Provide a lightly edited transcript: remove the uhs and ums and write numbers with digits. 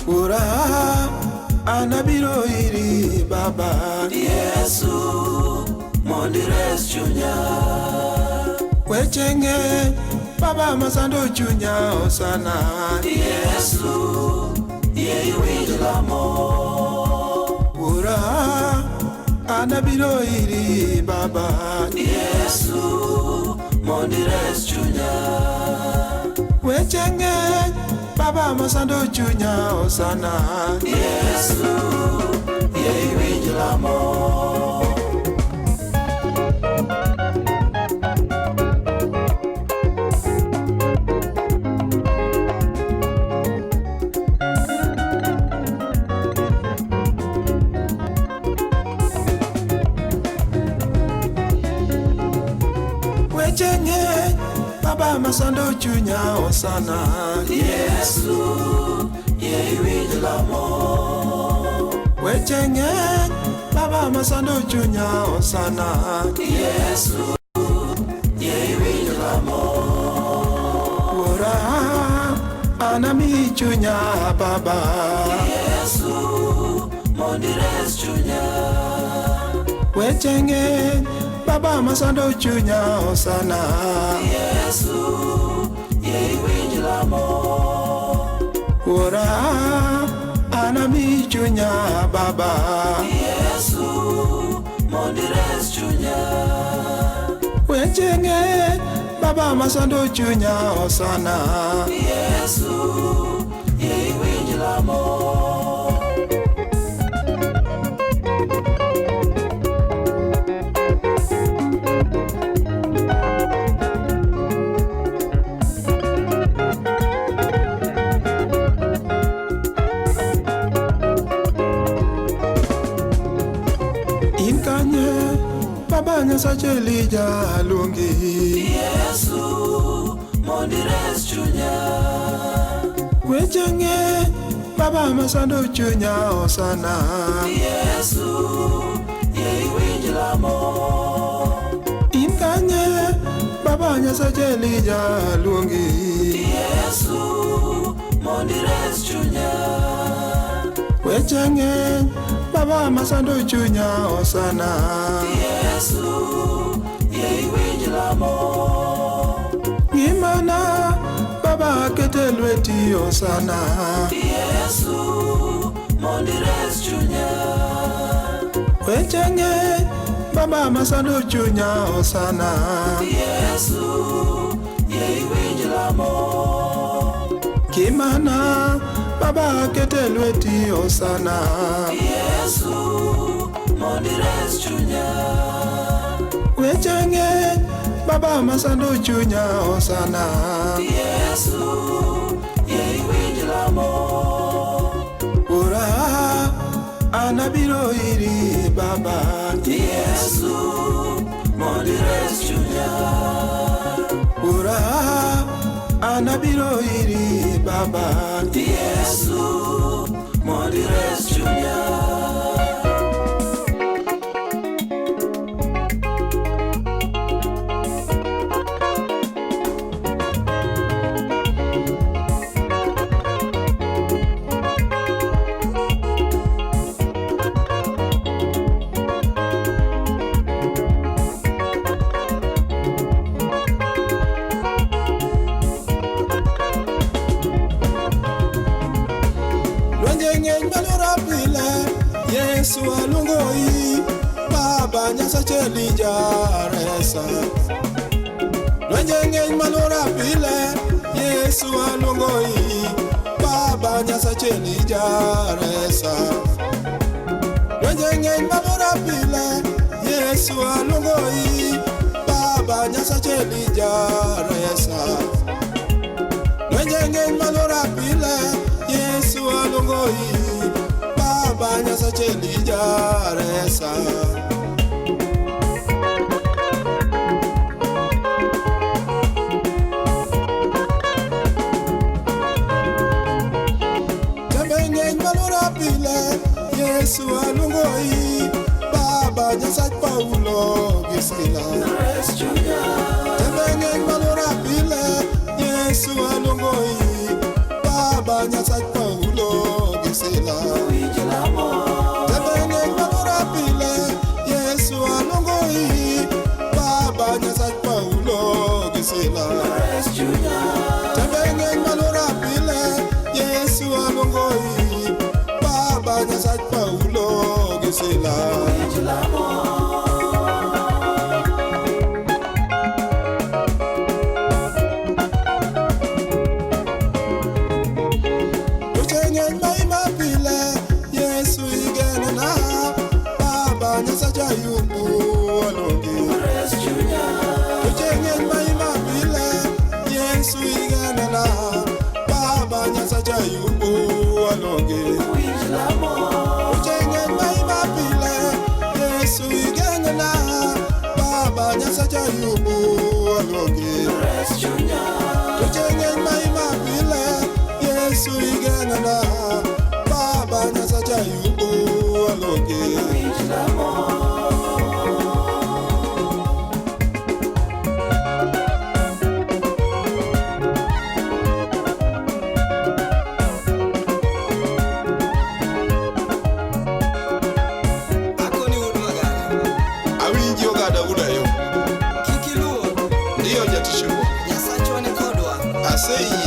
Ura anabiro iri Baba Yesu mondires chunya wechenge Baba masando chunya osana Yesu yeiwilamo Ura anabiro iri Baba Yesu mondires chunya wechenge Baba masando chunya osana Yesu yeiwilamo wechenge Baba masando chunya osana Yesu yeiwilamo wechenge Baba masando chunya osana Yesu yeiwilamo Ura anami chunya Baba Yesu mondires chunya wechenge Baba masando chunya osana Yesu yeiwilamo Ura anami chunya Baba Yesu mondires chunya wechenge Baba masando chunya osana Yesu yeiwilamo Baba nyasache Elija lungi Yesu mondires chunya wechenge Baba masando chunya osana Yesu yeiwilamo inkanye Baba nyasache Elija lungi Yesu mondires chunya wechenge Baba masando chunya osana Yesu yeiwilamo Imana Baba ketelweti osana Yesu mondires chunya wechenge Baba masando chunya osana Yesu yeiwilamo Kimana Baba ketelweti osana Yesu mondires chunya wechenge Baba masando chunya osana Yesu yeiwilamo Ura anabiro iri Baba Yesu mondires chunya Ura anabiro iri Baba Yesu mondires chunya Yesu alungoi Baba nyasache Elija resa Lwenjenge malora pile Yesu alungoi Baba nyasache Elija resa Lwenjenge malora pile Yesu alungoi Baba nyasache Elija resa Lwenjenge malora pile Yesu alungoi Baba nyasache Elija resa Jambenge malora pile Yesu alungoi Baba nyasache Paulo gisila Jambenge malora pile gisila Winjilamo, Tebenge mabura pile Yesu alongoi Baba Nyasaye Paulo gisila Dores Junior, Tebenge mabura pile Yesu alongoi Baba Nyasaye Paulo gisila Winjilamo, Uchengen maima pile Yesu igenena Baba Nyasaye Ayubu alongi Dores Junior, Uchengen maima pile Yesu igenena Baba Nyasaye Ayubu alongi Winjilamo, Uchengen maima pile Yesu igenena Baba Nyasaye Ayubu alongi Dores Junior, Uchengen maima pile Yesu igenena Baba Nyasaye Ayubu alongi Winjilamo, Akoni udwagana Awinji ogada udayo Kikiluo Ndiyo jatishiwo Nyasachwa ni kodwa Asei